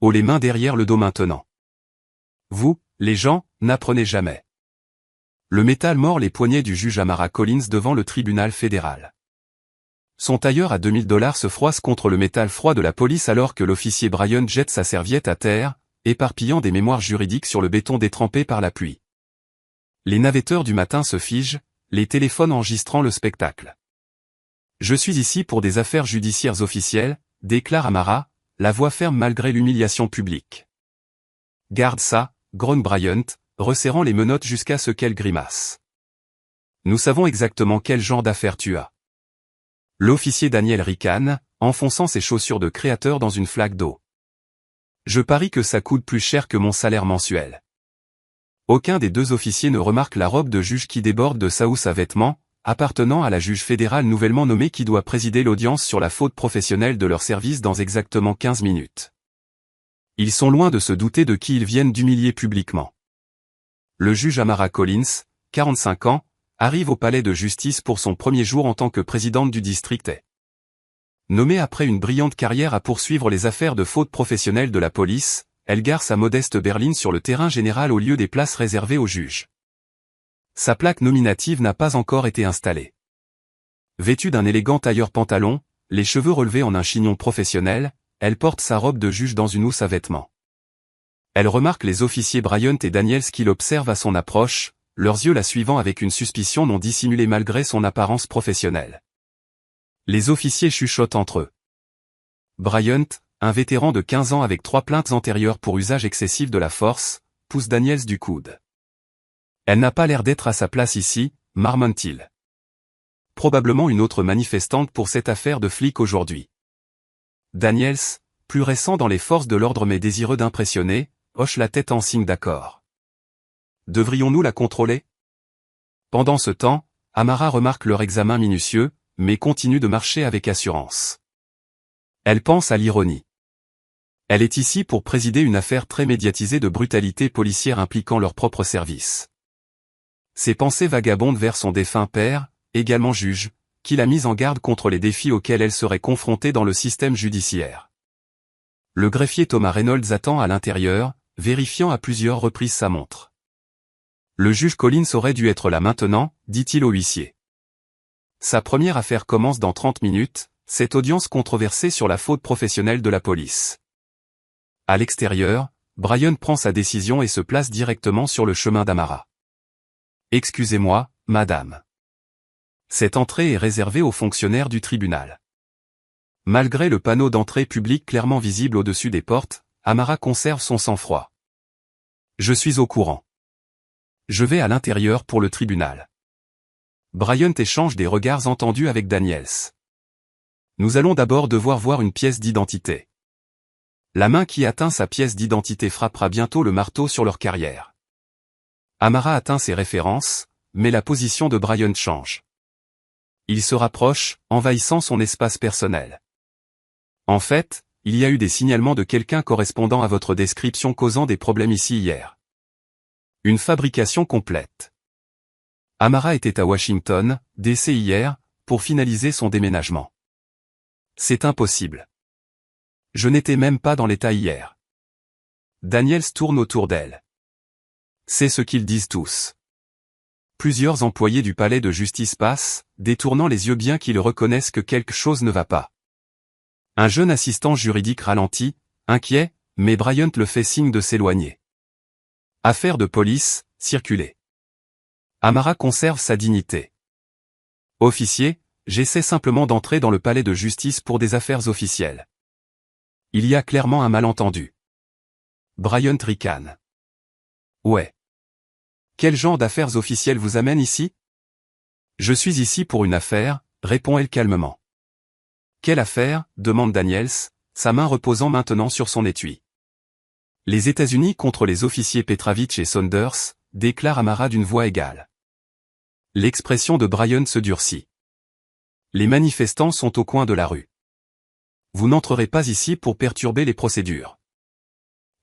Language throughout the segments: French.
haut les mains derrière le dos maintenant. Vous, les gens, n'apprenez jamais. Le métal mord les poignets du juge Amara Collins devant le tribunal fédéral. Son tailleur à $2000 se froisse contre le métal froid de la police alors que l'officier Bryant jette sa serviette à terre, éparpillant des mémoires juridiques sur le béton détrempé par la pluie. Les navetteurs du matin se figent, les téléphones enregistrant le spectacle. Je suis ici pour des affaires judiciaires officielles, déclare Amara, la voix ferme malgré l'humiliation publique. Garde ça, grogne Bryant, resserrant les menottes jusqu'à ce qu'elle grimace. Nous savons exactement quel genre d'affaires tu as. L'officier Daniel ricane, enfonçant ses chaussures de créateur dans une flaque d'eau. Je parie que ça coûte plus cher que mon salaire mensuel. Aucun des deux officiers ne remarque la robe de juge qui déborde de sa housse à vêtements, appartenant à la juge fédérale nouvellement nommée qui doit présider l'audience sur la faute professionnelle de leur service dans exactement 15 minutes. Ils sont loin de se douter de qui ils viennent d'humilier publiquement. Le juge Amara Collins, 45 ans, arrive au palais de justice pour son premier jour en tant que présidente du district est. Nommée après une brillante carrière à poursuivre les affaires de faute professionnelle de la police, elle gare sa modeste berline sur le terrain général au lieu des places réservées aux juges. Sa plaque nominative n'a pas encore été installée. Vêtue d'un élégant tailleur pantalon, les cheveux relevés en un chignon professionnel, elle porte sa robe de juge dans une housse à vêtements. Elle remarque les officiers Bryant et Daniels qui l'observent à son approche, leurs yeux la suivant avec une suspicion non dissimulée malgré son apparence professionnelle. Les officiers chuchotent entre eux. Bryant, un vétéran de 15 ans avec 3 plaintes antérieures pour usage excessif de la force, pousse Daniels du coude. Elle n'a pas l'air d'être à sa place ici, marmonne-t-il. Probablement une autre manifestante pour cette affaire de flic aujourd'hui. Daniels, plus récent dans les forces de l'ordre mais désireux d'impressionner, hoche la tête en signe d'accord. Devrions-nous la contrôler? Pendant ce temps, Amara remarque leur examen minutieux, mais continue de marcher avec assurance. Elle pense à l'ironie. Elle est ici pour présider une affaire très médiatisée de brutalité policière impliquant leur propre service. Ses pensées vagabondent vers son défunt père, également juge, qui l'a mise en garde contre les défis auxquels elle serait confrontée dans le système judiciaire. Le greffier Thomas Reynolds attend à l'intérieur, vérifiant à plusieurs reprises sa montre. Le juge Collins aurait dû être là maintenant, dit-il au huissier. Sa première affaire commence dans 30 minutes, cette audience controversée sur la faute professionnelle de la police. À l'extérieur, Bryant prend sa décision et se place directement sur le chemin d'Amara. Excusez-moi, madame. Cette entrée est réservée aux fonctionnaires du tribunal. Malgré le panneau d'entrée publique clairement visible au-dessus des portes, Amara conserve son sang-froid. Je suis au courant. Je vais à l'intérieur pour le tribunal. Bryant échange des regards entendus avec Daniels. Nous allons d'abord devoir voir une pièce d'identité. La main qui atteint sa pièce d'identité frappera bientôt le marteau sur leur carrière. Amara atteint ses références, mais la position de Bryant change. Il se rapproche, envahissant son espace personnel. En fait, il y a eu des signalements de quelqu'un correspondant à votre description causant des problèmes ici hier. Une fabrication complète. Amara était à Washington, D.C. hier, pour finaliser son déménagement. C'est impossible. Je n'étais même pas dans l'état hier. Daniels tourne autour d'elle. C'est ce qu'ils disent tous. Plusieurs employés du palais de justice passent, détournant les yeux bien qu'ils reconnaissent que quelque chose ne va pas. Un jeune assistant juridique ralentit, inquiet, mais Bryant le fait signe de s'éloigner. Affaire de police, circulez. Amara conserve sa dignité. Officier, j'essaie simplement d'entrer dans le palais de justice pour des affaires officielles. Il y a clairement un malentendu. Bryant ricane. Ouais. Quel genre d'affaires officielles vous amène ici? Je suis ici pour une affaire, répond-elle calmement. Quelle affaire? Demande Daniels, sa main reposant maintenant sur son étui. Les États-Unis contre les officiers Petravich et Saunders, déclare Amara d'une voix égale. L'expression de Bryant se durcit. Les manifestants sont au coin de la rue. Vous n'entrerez pas ici pour perturber les procédures.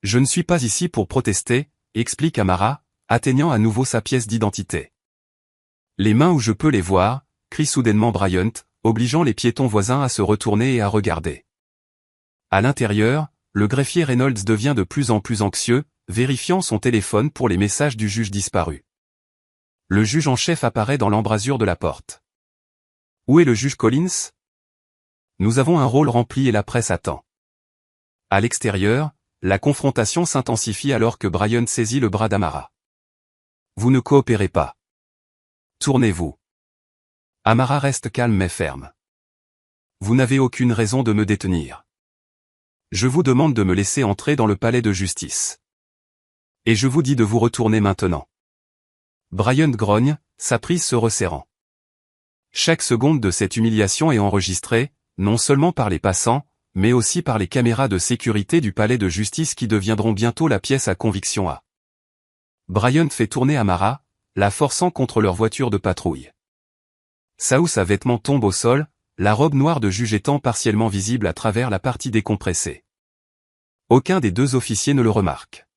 Je ne suis pas ici pour protester, explique Amara, atteignant à nouveau sa pièce d'identité. Les mains où je peux les voir, crie soudainement Bryant, obligeant les piétons voisins à se retourner et à regarder. À l'intérieur, le greffier Reynolds devient de plus en plus anxieux, vérifiant son téléphone pour les messages du juge disparu. Le juge en chef apparaît dans l'embrasure de la porte. Où est le juge Collins? Nous avons un rôle rempli et la presse attend. À l'extérieur, la confrontation s'intensifie alors que Brian saisit le bras d'Amara. Vous ne coopérez pas. Tournez-vous. Amara reste calme mais ferme. Vous n'avez aucune raison de me détenir. Je vous demande de me laisser entrer dans le palais de justice. Et je vous dis de vous retourner maintenant. Brian grogne, sa prise se resserrant. Chaque seconde de cette humiliation est enregistrée, non seulement par les passants, mais aussi par les caméras de sécurité du palais de justice qui deviendront bientôt la pièce à conviction A. Brian fait tourner Amara, la forçant contre leur voiture de patrouille. Sa housse à vêtements tombe au sol, la robe noire de juge étant partiellement visible à travers la partie décompressée. Aucun des deux officiers ne le remarque.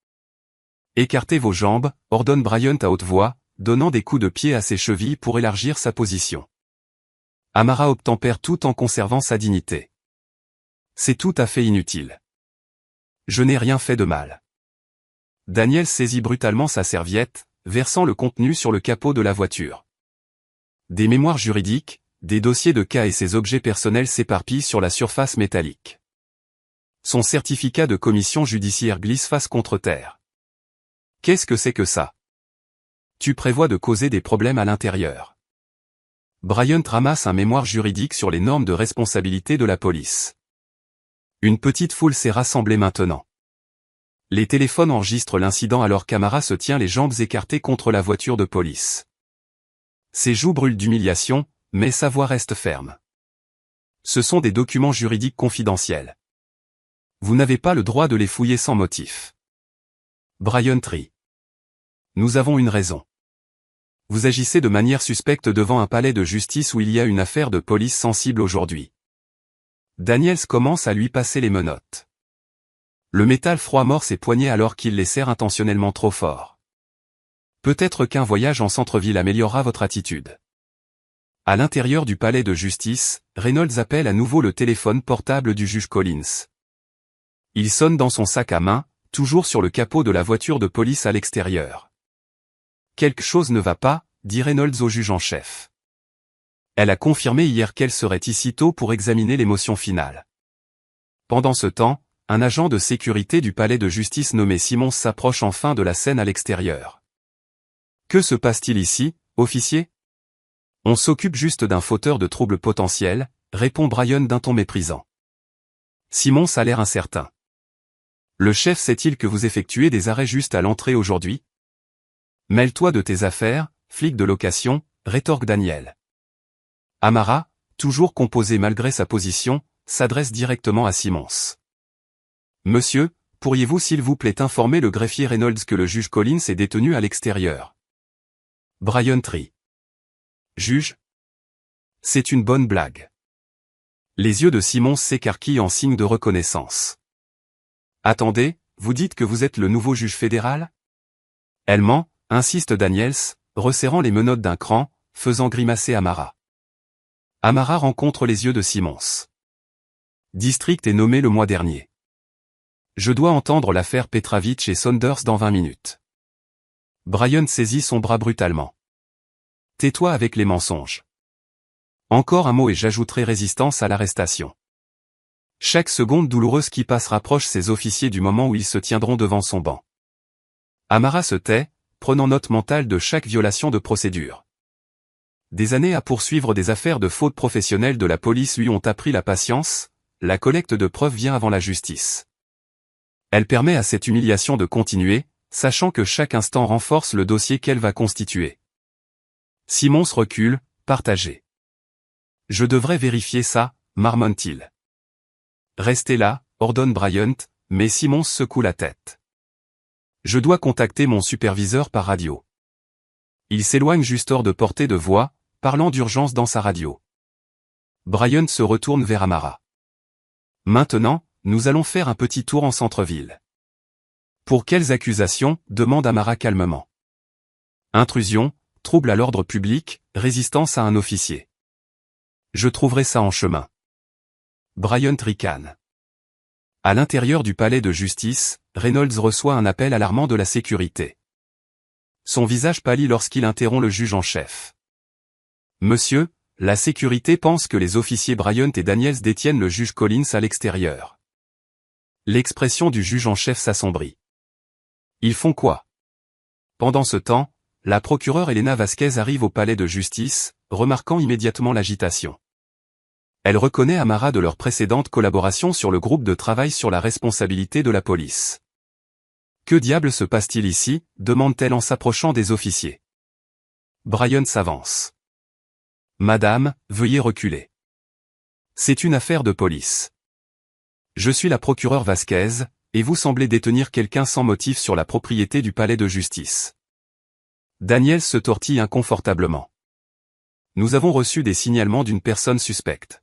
Écartez vos jambes, ordonne Brian à haute voix, donnant des coups de pied à ses chevilles pour élargir sa position. Amara obtempère tout en conservant sa dignité. C'est tout à fait inutile. Je n'ai rien fait de mal. Daniel saisit brutalement sa serviette, versant le contenu sur le capot de la voiture. Des mémoires juridiques, des dossiers de cas et ses objets personnels s'éparpillent sur la surface métallique. Son certificat de commission judiciaire glisse face contre terre. Qu'est-ce que c'est que ça? Tu prévois de causer des problèmes à l'intérieur. Brian ramasse un mémoire juridique sur les normes de responsabilité de la police. Une petite foule s'est rassemblée maintenant. Les téléphones enregistrent l'incident alors qu'Amara se tient les jambes écartées contre la voiture de police. Ses joues brûlent d'humiliation, mais sa voix reste ferme. Ce sont des documents juridiques confidentiels. Vous n'avez pas le droit de les fouiller sans motif. Brian Tree. Nous avons une raison. Vous agissez de manière suspecte devant un palais de justice où il y a une affaire de police sensible aujourd'hui. Daniels commence à lui passer les menottes. Le métal froid mord ses poignets alors qu'il les serre intentionnellement trop fort. Peut-être qu'un voyage en centre-ville améliorera votre attitude. À l'intérieur du palais de justice, Reynolds appelle à nouveau le téléphone portable du juge Collins. Il sonne dans son sac à main, toujours sur le capot de la voiture de police à l'extérieur. Quelque chose ne va pas, dit Reynolds au juge en chef. Elle a confirmé hier qu'elle serait ici tôt pour examiner les motions finales. Pendant ce temps, un agent de sécurité du palais de justice nommé Simmons s'approche enfin de la scène à l'extérieur. Que se passe-t-il ici, officier? On s'occupe juste d'un fauteur de troubles potentiels, répond Brian d'un ton méprisant. Simmons a l'air incertain. Le chef sait-il que vous effectuez des arrêts juste à l'entrée aujourd'hui? Mêle-toi de tes affaires, flic de location, rétorque Daniel. Amara, toujours composée malgré sa position, s'adresse directement à Simmons. Monsieur, pourriez-vous s'il vous plaît informer le greffier Reynolds que le juge Collins est détenu à l'extérieur? Brian Tree. Juge? C'est une bonne blague. Les yeux de Simmons s'écarquillent en signe de reconnaissance. Attendez, vous dites que vous êtes le nouveau juge fédéral? Elle ment, insiste Daniels, resserrant les menottes d'un cran, faisant grimacer Amara. Amara rencontre les yeux de Simmons. District est nommé le mois dernier. Je dois entendre l'affaire Petravich et Saunders dans 20 minutes. Brian saisit son bras brutalement. Tais-toi avec les mensonges. Encore un mot et j'ajouterai résistance à l'arrestation. Chaque seconde douloureuse qui passe rapproche ses officiers du moment où ils se tiendront devant son banc. Amara se tait, prenant note mentale de chaque violation de procédure. Des années à poursuivre des affaires de faute professionnelle de la police lui ont appris la patience, la collecte de preuves vient avant la justice. Elle permet à cette humiliation de continuer, sachant que chaque instant renforce le dossier qu'elle va constituer. Simmons recule, partagé. Je devrais vérifier ça, marmonne-t-il. Restez là, ordonne Bryant, mais Simmons secoue la tête. Je dois contacter mon superviseur par radio. Il s'éloigne juste hors de portée de voix, parlant d'urgence dans sa radio. Bryant se retourne vers Amara. Maintenant, nous allons faire un petit tour en centre-ville. Pour quelles accusations, demande Amara calmement. Intrusion, trouble à l'ordre public, résistance à un officier. Je trouverai ça en chemin. Bryant ricane. À l'intérieur du palais de justice, Reynolds reçoit un appel alarmant de la sécurité. Son visage pâlit lorsqu'il interrompt le juge en chef. « Monsieur, la sécurité pense que les officiers Bryant et Daniels détiennent le juge Collins à l'extérieur. » L'expression du juge en chef s'assombrit. « Ils font quoi ?» Pendant ce temps, la procureure Elena Vasquez arrive au palais de justice, remarquant immédiatement l'agitation. Elle reconnaît Amara de leur précédente collaboration sur le groupe de travail sur la responsabilité de la police. « Que diable se passe-t-il ici ?» demande-t-elle en s'approchant des officiers. Bryant s'avance. « Madame, veuillez reculer. C'est une affaire de police. Je suis la procureure Vasquez, et vous semblez détenir quelqu'un sans motif sur la propriété du palais de justice. » Daniels se tortille inconfortablement. « Nous avons reçu des signalements d'une personne suspecte. »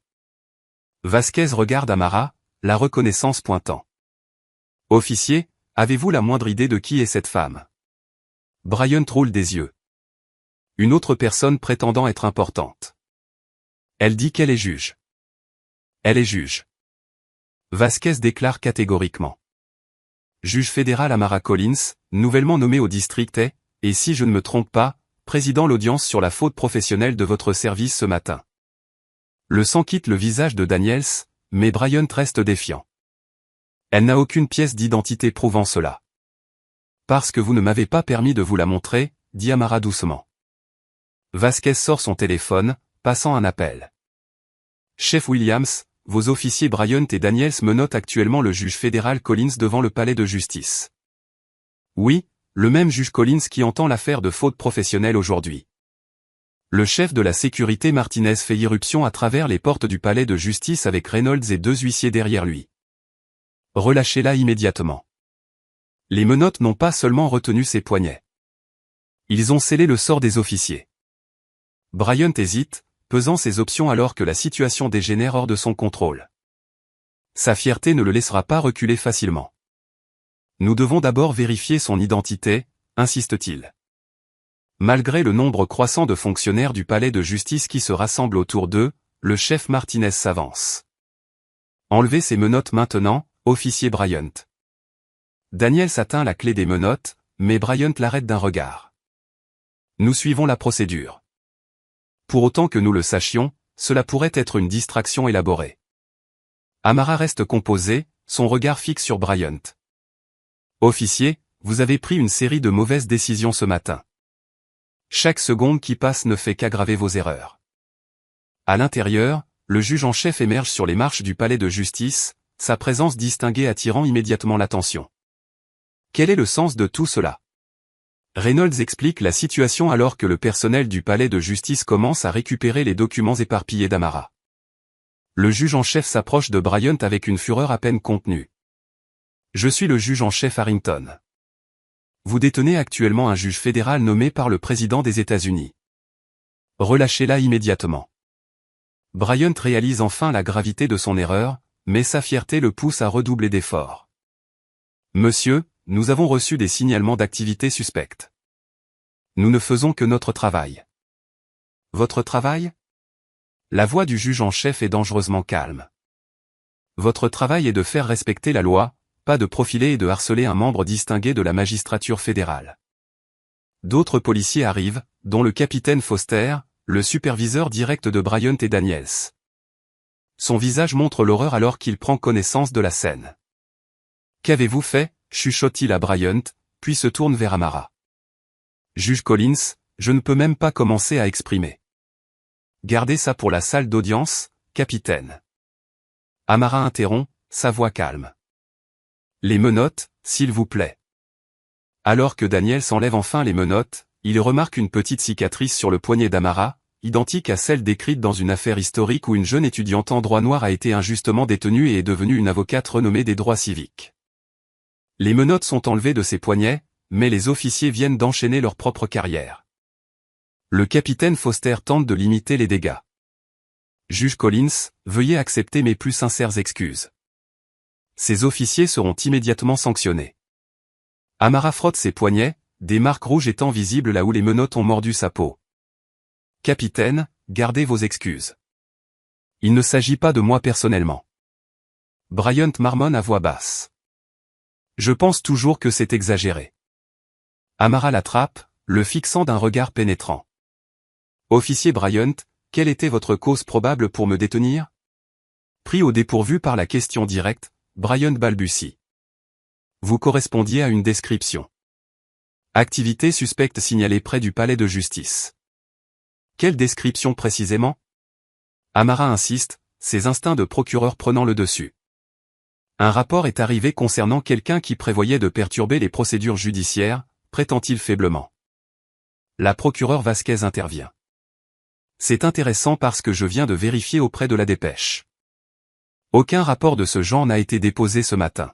Vasquez regarde Amara, la reconnaissance pointant. « Officier, avez-vous la moindre idée de qui est cette femme ?» Bryant roule des yeux. « Une autre personne prétendant être importante. Elle dit qu'elle est juge. » « Elle est juge. » Vasquez déclare catégoriquement. « Juge fédéral Amara Collins, nouvellement nommé au district est, et si je ne me trompe pas, président l'audience sur la faute professionnelle de votre service ce matin. » Le sang quitte le visage de Daniels, mais Bryant reste défiant. « Elle n'a aucune pièce d'identité prouvant cela. »« Parce que vous ne m'avez pas permis de vous la montrer, » dit Amara doucement. Vasquez sort son téléphone, passant un appel. « Chef Williams, vos officiers Bryant et Daniels menottent actuellement le juge fédéral Collins devant le palais de justice. » « Oui, le même juge Collins qui entend l'affaire de faute professionnelle aujourd'hui. » Le chef de la sécurité Martinez fait irruption à travers les portes du palais de justice avec Reynolds et 2 huissiers derrière lui. « Relâchez-la immédiatement. » Les menottes n'ont pas seulement retenu ses poignets. Ils ont scellé le sort des officiers. Bryant hésite, pesant ses options alors que la situation dégénère hors de son contrôle. Sa fierté ne le laissera pas reculer facilement. « Nous devons d'abord vérifier son identité », insiste-t-il. Malgré le nombre croissant de fonctionnaires du palais de justice qui se rassemblent autour d'eux, le chef Martinez s'avance. « Enlevez ces menottes maintenant, officier Bryant. » Daniels atteint la clé des menottes, mais Bryant l'arrête d'un regard. « Nous suivons la procédure. Pour autant que nous le sachions, cela pourrait être une distraction élaborée. » Amara reste composé, son regard fixe sur Bryant. « Officier, vous avez pris une série de mauvaises décisions ce matin. Chaque seconde qui passe ne fait qu'aggraver vos erreurs. » À l'intérieur, le juge en chef émerge sur les marches du palais de justice, sa présence distinguée attirant immédiatement l'attention. Quel est le sens de tout cela? Reynolds explique la situation alors que le personnel du palais de justice commence à récupérer les documents éparpillés d'Amara. Le juge en chef s'approche de Bryant avec une fureur à peine contenue. « Je suis le juge en chef Harrington. Vous détenez actuellement un juge fédéral nommé par le président des États-Unis. Relâchez-la immédiatement. » Bryant réalise enfin la gravité de son erreur, mais sa fierté le pousse à redoubler d'efforts. « Monsieur, nous avons reçu des signalements d'activités suspectes. Nous ne faisons que notre travail. » « Votre travail ?» La voix du juge en chef est dangereusement calme. « Votre travail est de faire respecter la loi, pas de profiler et de harceler un membre distingué de la magistrature fédérale. » D'autres policiers arrivent, dont le capitaine Foster, le superviseur direct de Bryant et Daniels. Son visage montre l'horreur alors qu'il prend connaissance de la scène. « Qu'avez-vous fait ?» chuchote-t-il à Bryant, puis se tourne vers Amara. « Juge Collins, je ne peux même pas commencer à exprimer. » « Gardez ça pour la salle d'audience, capitaine. » Amara interrompt, sa voix calme. « Les menottes, s'il vous plaît. » Alors que Daniels enlève enfin les menottes, il remarque une petite cicatrice sur le poignet d'Amara, identique à celle décrite dans une affaire historique où une jeune étudiante en droit noir a été injustement détenue et est devenue une avocate renommée des droits civiques. Les menottes sont enlevées de ses poignets, mais les officiers viennent d'enchaîner leur propre carrière. Le capitaine Foster tente de limiter les dégâts. « Juge Collins, veuillez accepter mes plus sincères excuses. Ces officiers seront immédiatement sanctionnés. » Amara frotte ses poignets, des marques rouges étant visibles là où les menottes ont mordu sa peau. « Capitaine, gardez vos excuses. Il ne s'agit pas de moi personnellement. Bryant marmonne à voix basse. Je pense toujours que c'est exagéré. Amara l'attrape, le fixant d'un regard pénétrant. Officier Bryant, quelle était votre cause probable pour me détenir? Pris au dépourvu par la question directe, Bryant balbutie. Vous correspondiez à une description. Activité suspecte signalée près du palais de justice. Quelle description précisément? Amara insiste, ses instincts de procureur prenant le dessus. Un rapport est arrivé concernant quelqu'un qui prévoyait de perturber les procédures judiciaires, prétend-il faiblement. La procureure Vasquez intervient. C'est intéressant parce que je viens de vérifier auprès de la dépêche. Aucun rapport de ce genre n'a été déposé ce matin.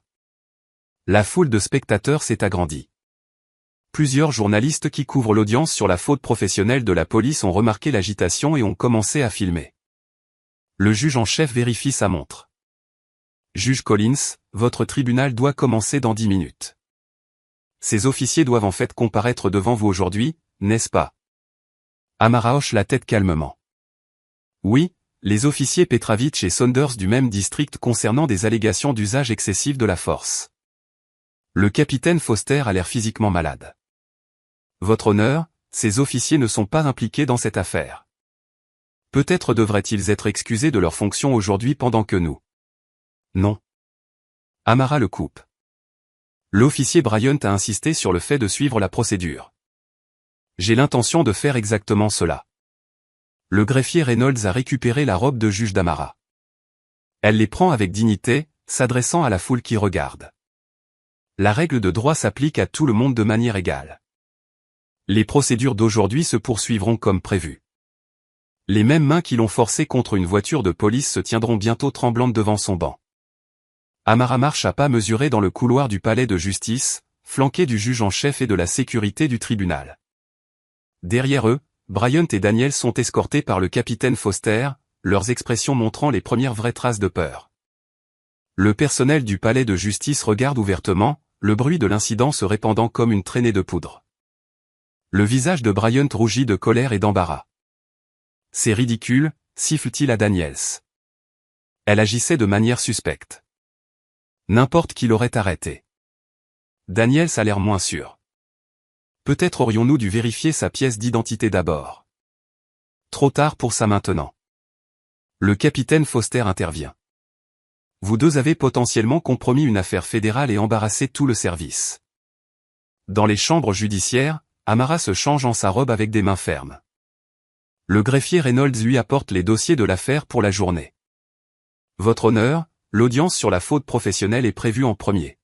La foule de spectateurs s'est agrandie. Plusieurs journalistes qui couvrent l'audience sur la faute professionnelle de la police ont remarqué l'agitation et ont commencé à filmer. Le juge en chef vérifie sa montre. Juge Collins, votre tribunal doit commencer dans 10 minutes. Ces officiers doivent en fait comparaître devant vous aujourd'hui, n'est-ce pas? Amara hoche la tête calmement. Oui, les officiers Petravich et Saunders du même district concernant des allégations d'usage excessif de la force. Le capitaine Foster a l'air physiquement malade. Votre honneur, ces officiers ne sont pas impliqués dans cette affaire. Peut-être devraient-ils être excusés de leurs fonctions aujourd'hui pendant que nous. Non. Amara le coupe. L'officier Bryant a insisté sur le fait de suivre la procédure. J'ai l'intention de faire exactement cela. Le greffier Reynolds a récupéré la robe de juge d'Amara. Elle les prend avec dignité, s'adressant à la foule qui regarde. La règle de droit s'applique à tout le monde de manière égale. Les procédures d'aujourd'hui se poursuivront comme prévu. Les mêmes mains qui l'ont forcé contre une voiture de police se tiendront bientôt tremblantes devant son banc. Amara marche à pas mesurés dans le couloir du palais de justice, flanqué du juge en chef et de la sécurité du tribunal. Derrière eux, Bryant et Daniels sont escortés par le capitaine Foster, leurs expressions montrant les premières vraies traces de peur. Le personnel du palais de justice regarde ouvertement, le bruit de l'incident se répandant comme une traînée de poudre. Le visage de Bryant rougit de colère et d'embarras. C'est ridicule, siffle-t-il à Daniels. Elle agissait de manière suspecte. N'importe qui l'aurait arrêté. Daniels a l'air moins sûr. Peut-être aurions-nous dû vérifier sa pièce d'identité d'abord. Trop tard pour ça maintenant. Le capitaine Foster intervient. Vous deux avez potentiellement compromis une affaire fédérale et embarrassé tout le service. Dans les chambres judiciaires, Amara se change en sa robe avec des mains fermes. Le greffier Reynolds lui apporte les dossiers de l'affaire pour la journée. Votre honneur, l'audience sur la faute professionnelle est prévue en premier.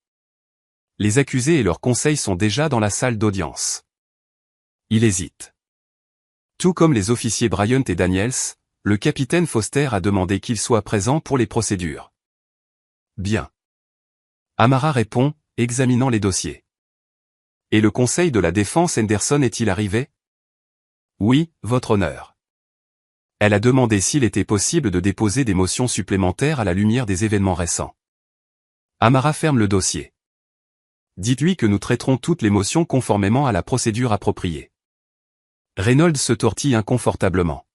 Les accusés et leurs conseils sont déjà dans la salle d'audience. Il hésite. Tout comme les officiers Bryant et Daniels, le capitaine Foster a demandé qu'ils soient présents pour les procédures. Bien. Amara répond, examinant les dossiers. Et le conseil de la défense Henderson est-il arrivé? Oui, votre honneur. Elle a demandé s'il était possible de déposer des motions supplémentaires à la lumière des événements récents. Amara ferme le dossier. Dites-lui que nous traiterons toutes les motions conformément à la procédure appropriée. Reynolds se tortille inconfortablement.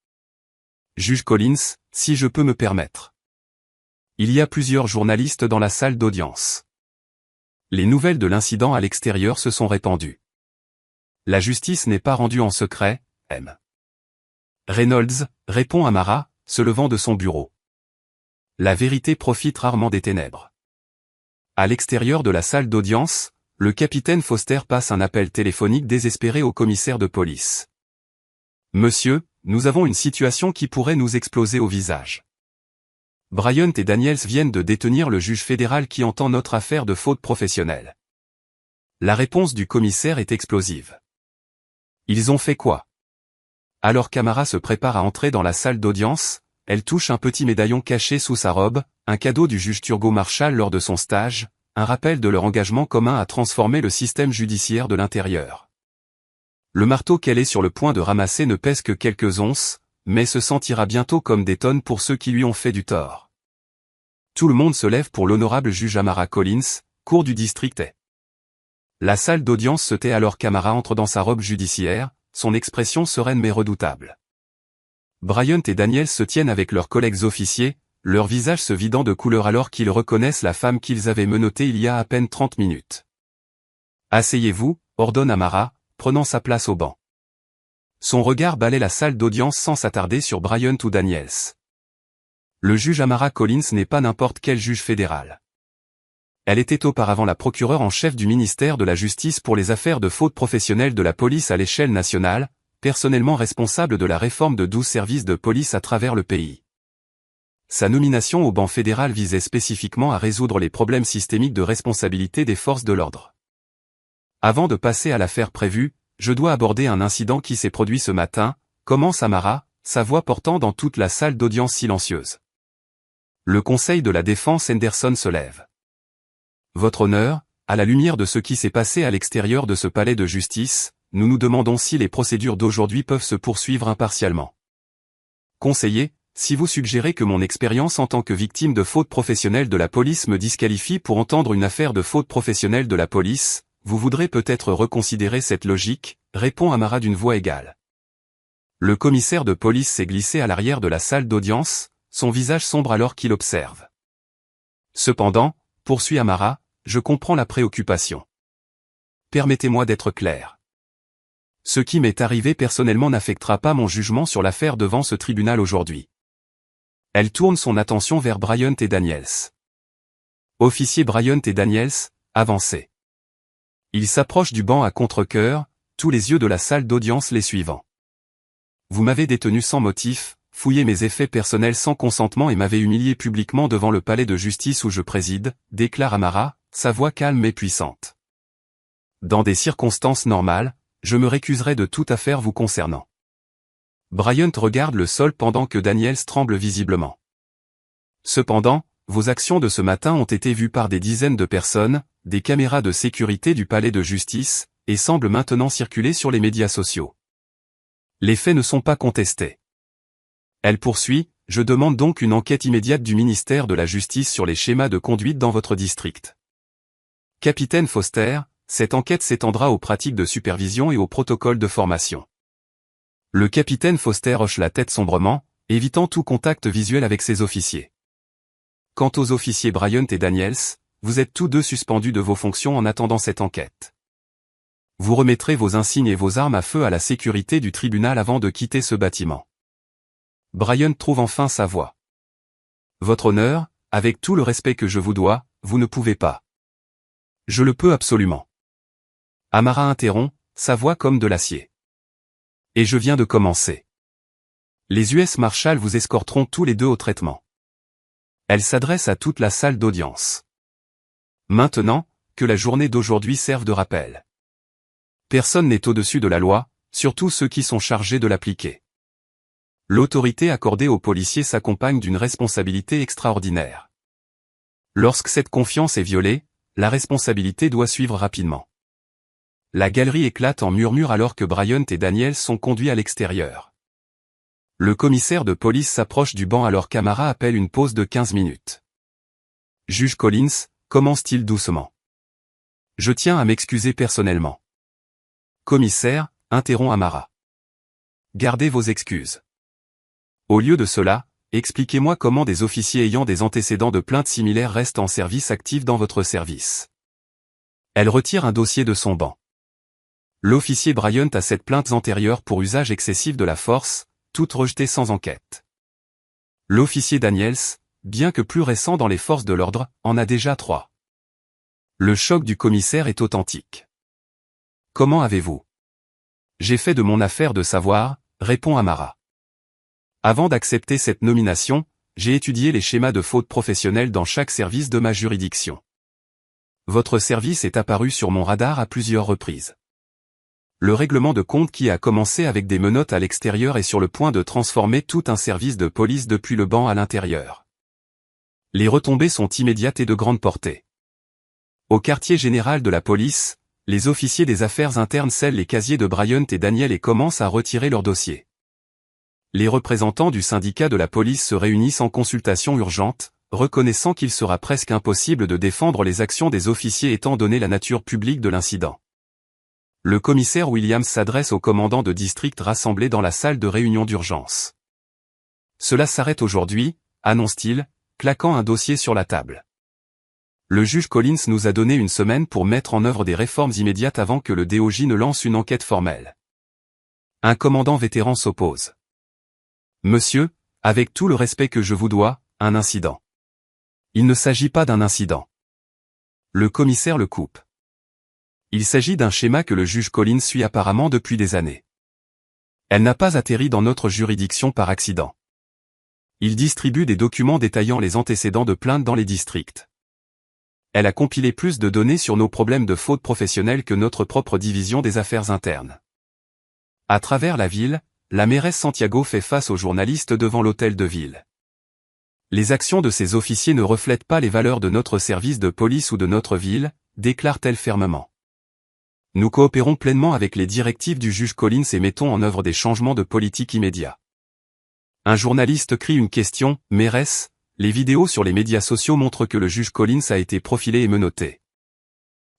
Juge Collins, si je peux me permettre. Il y a plusieurs journalistes dans la salle d'audience. Les nouvelles de l'incident à l'extérieur se sont répandues. La justice n'est pas rendue en secret, M. Reynolds, répond Amara, se levant de son bureau. La vérité profite rarement des ténèbres. À l'extérieur de la salle d'audience, le capitaine Foster passe un appel téléphonique désespéré au commissaire de police. Monsieur, nous avons une situation qui pourrait nous exploser au visage. Bryant et Daniels viennent de détenir le juge fédéral qui entend notre affaire de faute professionnelle. La réponse du commissaire est explosive. Ils ont fait quoi? Alors qu'Amara se prépare à entrer dans la salle d'audience, elle touche un petit médaillon caché sous sa robe, un cadeau du juge Turgot Marshall lors de son stage, un rappel de leur engagement commun à transformer le système judiciaire de l'intérieur. Le marteau qu'elle est sur le point de ramasser ne pèse que quelques onces, mais se sentira bientôt comme des tonnes pour ceux qui lui ont fait du tort. Tout le monde se lève pour l'honorable juge Amara Collins, cour du district est. La salle d'audience se tait alors qu'Amara entre dans sa robe judiciaire, son expression sereine mais redoutable. Bryant et Daniels se tiennent avec leurs collègues officiers, leur visage se vidant de couleur alors qu'ils reconnaissent la femme qu'ils avaient menottée il y a à peine 30 minutes. Asseyez-vous, ordonne Amara, prenant sa place au banc. Son regard balaie la salle d'audience sans s'attarder sur Bryant ou Daniels. Le juge Amara Collins n'est pas n'importe quel juge fédéral. Elle était auparavant la procureure en chef du ministère de la Justice pour les affaires de faute professionnelle de la police à l'échelle nationale, personnellement responsable de la réforme de 12 services de police à travers le pays. Sa nomination au banc fédéral visait spécifiquement à résoudre les problèmes systémiques de responsabilité des forces de l'ordre. Avant de passer à l'affaire prévue, je dois aborder un incident qui s'est produit ce matin, commence Amara, sa voix portant dans toute la salle d'audience silencieuse. Le conseil de la défense Henderson se lève. Votre honneur, à la lumière de ce qui s'est passé à l'extérieur de ce palais de justice, nous nous demandons si les procédures d'aujourd'hui peuvent se poursuivre impartialement. Conseiller, si vous suggérez que mon expérience en tant que victime de faute professionnelle de la police me disqualifie pour entendre une affaire de faute professionnelle de la police, vous voudrez peut-être reconsidérer cette logique, répond Amara d'une voix égale. Le commissaire de police s'est glissé à l'arrière de la salle d'audience, son visage sombre alors qu'il observe. Cependant, poursuit Amara, je comprends la préoccupation. Permettez-moi d'être clair. Ce qui m'est arrivé personnellement n'affectera pas mon jugement sur l'affaire devant ce tribunal aujourd'hui. Elle tourne son attention vers Bryant et Daniels. Officier Bryant et Daniels, avancez. Ils s'approchent du banc à contre-cœur, tous les yeux de la salle d'audience les suivant. Vous m'avez détenu sans motif, fouillé mes effets personnels sans consentement et m'avez humilié publiquement devant le palais de justice où je préside, déclare Amara, sa voix calme et puissante. Dans des circonstances normales, je me récuserai de toute affaire vous concernant. Bryant regarde le sol pendant que Daniels tremble visiblement. Cependant, vos actions de ce matin ont été vues par des dizaines de personnes, des caméras de sécurité du palais de justice, et semblent maintenant circuler sur les médias sociaux. Les faits ne sont pas contestés. Elle poursuit, je demande donc une enquête immédiate du ministère de la Justice sur les schémas de conduite dans votre district. Capitaine Foster, cette enquête s'étendra aux pratiques de supervision et aux protocoles de formation. Le capitaine Foster hoche la tête sombrement, évitant tout contact visuel avec ses officiers. Quant aux officiers Bryant et Daniels, vous êtes tous deux suspendus de vos fonctions en attendant cette enquête. Vous remettrez vos insignes et vos armes à feu à la sécurité du tribunal avant de quitter ce bâtiment. Bryant trouve enfin sa voix. Votre honneur, avec tout le respect que je vous dois, vous ne pouvez pas. Je le peux absolument. Amara interrompt, sa voix comme de l'acier. Et je viens de commencer. Les US Marshals vous escorteront tous les deux au traitement. Elle s'adresse à toute la salle d'audience. Maintenant, que la journée d'aujourd'hui serve de rappel. Personne n'est au-dessus de la loi, surtout ceux qui sont chargés de l'appliquer. L'autorité accordée aux policiers s'accompagne d'une responsabilité extraordinaire. Lorsque cette confiance est violée, la responsabilité doit suivre rapidement. La galerie éclate en murmures alors que Bryant et Daniels sont conduits à l'extérieur. Le commissaire de police s'approche du banc alors qu'Amara appelle une pause de 15 minutes. Juge Collins, commence-t-il doucement. Je tiens à m'excuser personnellement. Commissaire, interrompt Amara. Gardez vos excuses. Au lieu de cela, expliquez-moi comment des officiers ayant des antécédents de plainte similaires restent en service actif dans votre service. Elle retire un dossier de son banc. L'officier Bryant a cette plainte antérieure pour usage excessif de la force, toute rejetée sans enquête. L'officier Daniels, bien que plus récent dans les forces de l'ordre, en a déjà 3. Le choc du commissaire est authentique. Comment avez-vous? J'ai fait de mon affaire de savoir, répond Amara. Avant d'accepter cette nomination, j'ai étudié les schémas de faute professionnelle dans chaque service de ma juridiction. Votre service est apparu sur mon radar à plusieurs reprises. Le règlement de compte qui a commencé avec des menottes à l'extérieur est sur le point de transformer tout un service de police depuis le banc à l'intérieur. Les retombées sont immédiates et de grande portée. Au quartier général de la police, les officiers des affaires internes scellent les casiers de Bryant et Daniel et commencent à retirer leurs dossiers. Les représentants du syndicat de la police se réunissent en consultation urgente, reconnaissant qu'il sera presque impossible de défendre les actions des officiers étant donné la nature publique de l'incident. Le commissaire Williams s'adresse au commandant de district rassemblé dans la salle de réunion d'urgence. Cela s'arrête aujourd'hui, annonce-t-il, claquant un dossier sur la table. Le juge Collins nous a donné une semaine pour mettre en œuvre des réformes immédiates avant que le DOJ ne lance une enquête formelle. Un commandant vétéran s'oppose. Monsieur, avec tout le respect que je vous dois, un incident. Il ne s'agit pas d'un incident. Le commissaire le coupe. Il s'agit d'un schéma que le juge Collins suit apparemment depuis des années. Elle n'a pas atterri dans notre juridiction par accident. Il distribue des documents détaillant les antécédents de plaintes dans les districts. Elle a compilé plus de données sur nos problèmes de faute professionnelle que notre propre division des affaires internes. À travers la ville, la mairesse Santiago fait face aux journalistes devant l'hôtel de ville. Les actions de ces officiers ne reflètent pas les valeurs de notre service de police ou de notre ville, déclare-t-elle fermement. Nous coopérons pleinement avec les directives du juge Collins et mettons en œuvre des changements de politique immédiats. Un journaliste crie une question, mairesse, les vidéos sur les médias sociaux montrent que le juge Collins a été profilé et menotté.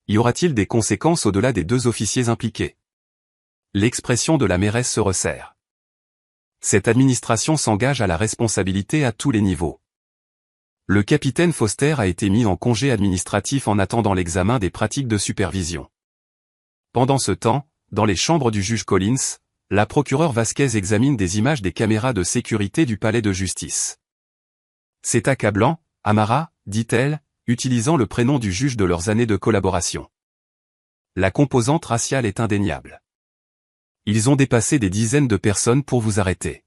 Y aura-t-il des conséquences au-delà des 2 officiers impliqués? L'expression de la mairesse se resserre. Cette administration s'engage à la responsabilité à tous les niveaux. Le capitaine Foster a été mis en congé administratif en attendant l'examen des pratiques de supervision. Pendant ce temps, dans les chambres du juge Collins, la procureure Vasquez examine des images des caméras de sécurité du palais de justice. C'est accablant, Amara, dit-elle, utilisant le prénom du juge de leurs années de collaboration. La composante raciale est indéniable. Ils ont dépassé des dizaines de personnes pour vous arrêter.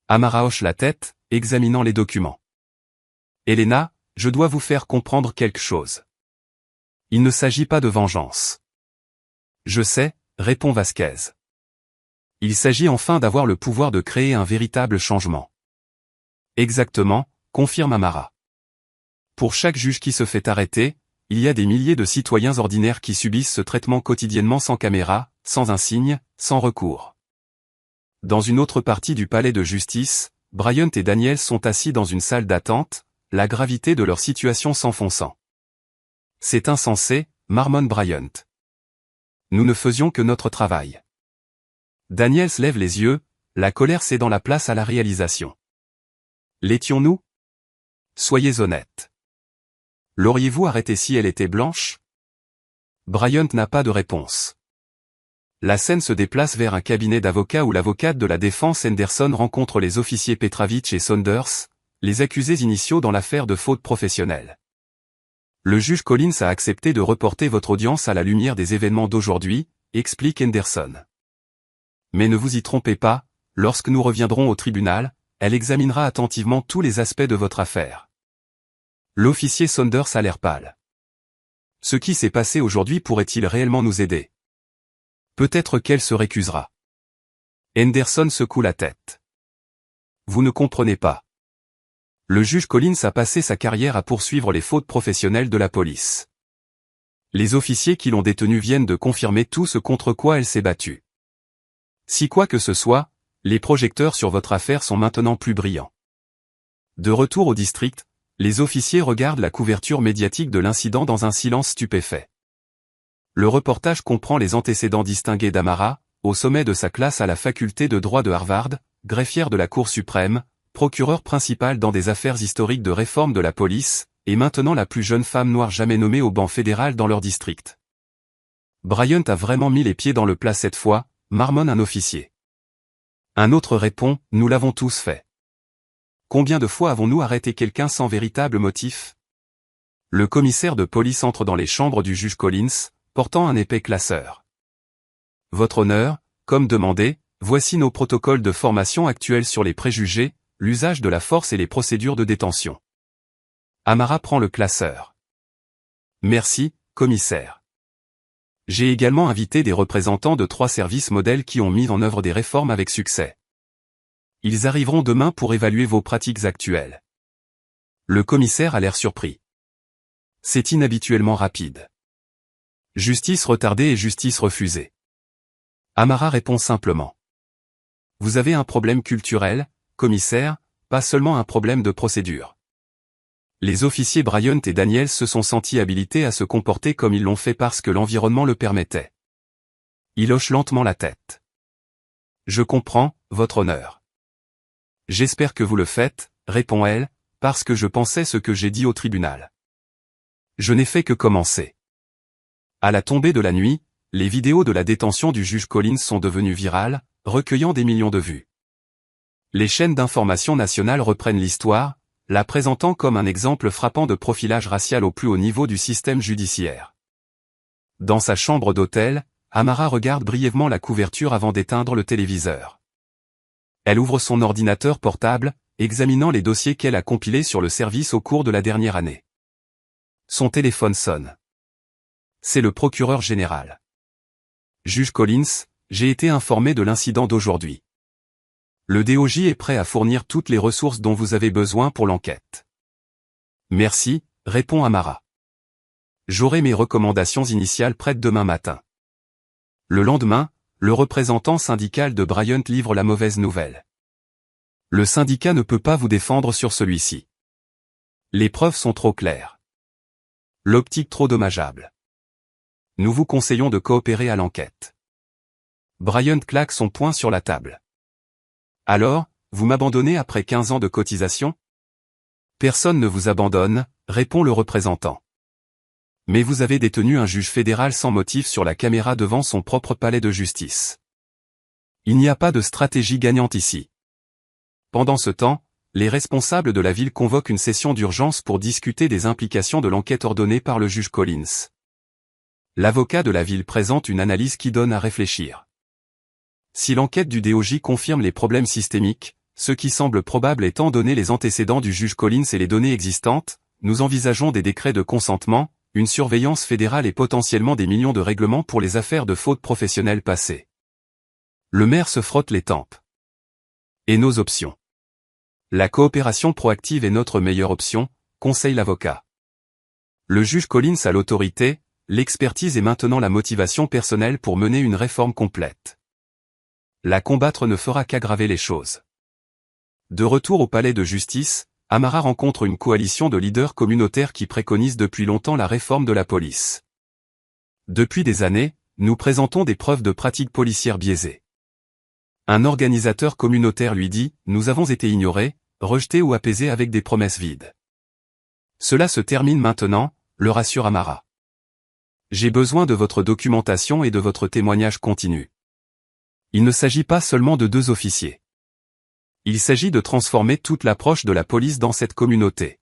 Amara hoche la tête, examinant les documents. Elena, je dois vous faire comprendre quelque chose. Il ne s'agit pas de vengeance. Je sais, répond Vasquez. Il s'agit enfin d'avoir le pouvoir de créer un véritable changement. Exactement, confirme Amara. Pour chaque juge qui se fait arrêter, il y a des milliers de citoyens ordinaires qui subissent ce traitement quotidiennement sans caméra, sans insigne, sans recours. Dans une autre partie du palais de justice, Bryant et Daniels sont assis dans une salle d'attente, la gravité de leur situation s'enfonçant. C'est insensé, marmonne Bryant. Nous ne faisions que notre travail. Daniels lève les yeux, la colère cédant la place à la réalisation. L'étions-nous? Soyez honnête. L'auriez-vous arrêtée si elle était blanche? Bryant n'a pas de réponse. La scène se déplace vers un cabinet d'avocats où l'avocate de la défense Henderson rencontre les officiers Petravich et Saunders, les accusés initiaux dans l'affaire de faute professionnelle. Le juge Collins a accepté de reporter votre audience à la lumière des événements d'aujourd'hui, explique Henderson. Mais ne vous y trompez pas, lorsque nous reviendrons au tribunal, elle examinera attentivement tous les aspects de votre affaire. L'officier Saunders a l'air pâle. Ce qui s'est passé aujourd'hui pourrait-il réellement nous aider? Peut-être qu'elle se récusera. Henderson secoue la tête. Vous ne comprenez pas. Le juge Collins a passé sa carrière à poursuivre les fautes professionnelles de la police. Les officiers qui l'ont détenue viennent de confirmer tout ce contre quoi elle s'est battue. Si quoi que ce soit, les projecteurs sur votre affaire sont maintenant plus brillants. De retour au district, les officiers regardent la couverture médiatique de l'incident dans un silence stupéfait. Le reportage comprend les antécédents distingués d'Amara, au sommet de sa classe à la faculté de droit de Harvard, greffière de la Cour suprême, procureur principal dans des affaires historiques de réforme de la police, et maintenant la plus jeune femme noire jamais nommée au banc fédéral dans leur district. Bryant a vraiment mis les pieds dans le plat cette fois, marmonne un officier. Un autre répond, nous l'avons tous fait. Combien de fois avons-nous arrêté quelqu'un sans véritable motif? Le commissaire de police entre dans les chambres du juge Collins, portant un épais classeur. Votre honneur, comme demandé, voici nos protocoles de formation actuels sur les préjugés, l'usage de la force et les procédures de détention. Amara prend le classeur. Merci, commissaire. J'ai également invité des représentants de 3 services modèles qui ont mis en œuvre des réformes avec succès. Ils arriveront demain pour évaluer vos pratiques actuelles. Le commissaire a l'air surpris. C'est inhabituellement rapide. Justice retardée et justice refusée. Amara répond simplement. Vous avez un problème culturel, commissaire, pas seulement un problème de procédure. Les officiers Bryant et Daniels se sont sentis habilités à se comporter comme ils l'ont fait parce que l'environnement le permettait. Il hoche lentement la tête. Je comprends, votre honneur. J'espère que vous le faites, répond-elle, parce que je pensais ce que j'ai dit au tribunal. Je n'ai fait que commencer. À la tombée de la nuit, les vidéos de la détention du juge Collins sont devenues virales, recueillant des millions de vues. Les chaînes d'information nationales reprennent l'histoire, la présentant comme un exemple frappant de profilage racial au plus haut niveau du système judiciaire. Dans sa chambre d'hôtel, Amara regarde brièvement la couverture avant d'éteindre le téléviseur. Elle ouvre son ordinateur portable, examinant les dossiers qu'elle a compilés sur le service au cours de la dernière année. Son téléphone sonne. C'est le procureur général. Juge Collins, j'ai été informé de l'incident d'aujourd'hui. Le DOJ est prêt à fournir toutes les ressources dont vous avez besoin pour l'enquête. Merci, répond Amara. J'aurai mes recommandations initiales prêtes demain matin. Le lendemain, le représentant syndical de Bryant livre la mauvaise nouvelle. Le syndicat ne peut pas vous défendre sur celui-ci. Les preuves sont trop claires. L'optique trop dommageable. Nous vous conseillons de coopérer à l'enquête. Bryant claque son poing sur la table. Alors, vous m'abandonnez après 15 ans de cotisation? Personne ne vous abandonne, répond le représentant. Mais vous avez détenu un juge fédéral sans motif sur la caméra devant son propre palais de justice. Il n'y a pas de stratégie gagnante ici. Pendant ce temps, les responsables de la ville convoquent une session d'urgence pour discuter des implications de l'enquête ordonnée par le juge Collins. L'avocat de la ville présente une analyse qui donne à réfléchir. Si l'enquête du DOJ confirme les problèmes systémiques, ce qui semble probable étant donné les antécédents du juge Collins et les données existantes, nous envisageons des décrets de consentement, une surveillance fédérale et potentiellement des millions de règlements pour les affaires de fautes professionnelles passées. Le maire se frotte les tempes. Et nos options? La coopération proactive est notre meilleure option, conseille l'avocat. Le juge Collins a l'autorité, l'expertise et maintenant la motivation personnelle pour mener une réforme complète. La combattre ne fera qu'aggraver les choses. De retour au palais de justice, Amara rencontre une coalition de leaders communautaires qui préconisent depuis longtemps la réforme de la police. Depuis des années, nous présentons des preuves de pratiques policières biaisées. Un organisateur communautaire lui dit « Nous avons été ignorés, rejetés ou apaisés avec des promesses vides. » Cela se termine maintenant, le rassure Amara. J'ai besoin de votre documentation et de votre témoignage continu. Il ne s'agit pas seulement de 2 officiers. Il s'agit de transformer toute l'approche de la police dans cette communauté.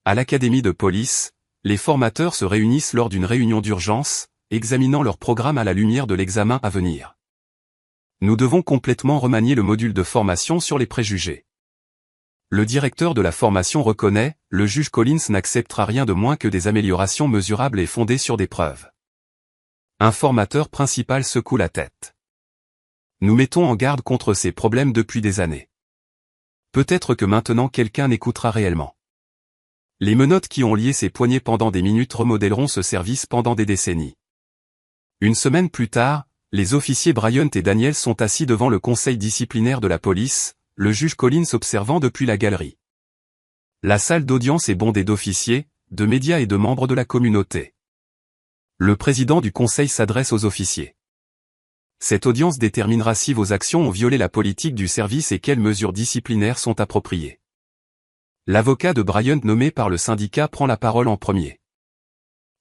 À l'académie de police, les formateurs se réunissent lors d'une réunion d'urgence, examinant leur programme à la lumière de l'examen à venir. Nous devons complètement remanier le module de formation sur les préjugés. Le directeur de la formation reconnaît, le juge Collins n'acceptera rien de moins que des améliorations mesurables et fondées sur des preuves. Un formateur principal secoue la tête. Nous mettons en garde contre ces problèmes depuis des années. Peut-être que maintenant quelqu'un n'écoutera réellement. Les menottes qui ont lié ses poignets pendant des minutes remodèleront ce service pendant des décennies. Une semaine plus tard, les officiers Bryant et Daniel sont assis devant le conseil disciplinaire de la police, le juge Collins observant depuis la galerie. La salle d'audience est bondée d'officiers, de médias et de membres de la communauté. Le président du conseil s'adresse aux officiers. Cette audience déterminera si vos actions ont violé la politique du service et quelles mesures disciplinaires sont appropriées. L'avocat de Bryant nommé par le syndicat prend la parole en premier.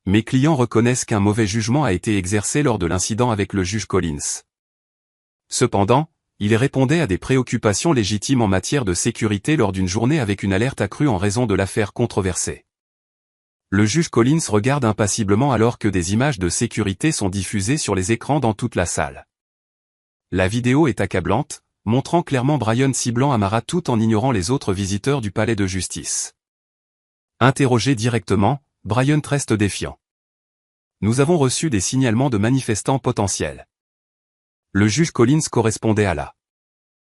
Mes clients reconnaissent qu'un mauvais jugement a été exercé lors de l'incident avec le juge Collins. Cependant, il répondait à des préoccupations légitimes en matière de sécurité lors d'une journée avec une alerte accrue en raison de l'affaire controversée. Le juge Collins regarde impassiblement alors que des images de sécurité sont diffusées sur les écrans dans toute la salle. La vidéo est accablante, montrant clairement Bryant ciblant Amara tout en ignorant les autres visiteurs du palais de justice. Interrogé directement, Bryant reste défiant. Nous avons reçu des signalements de manifestants potentiels. Le juge Collins correspondait à la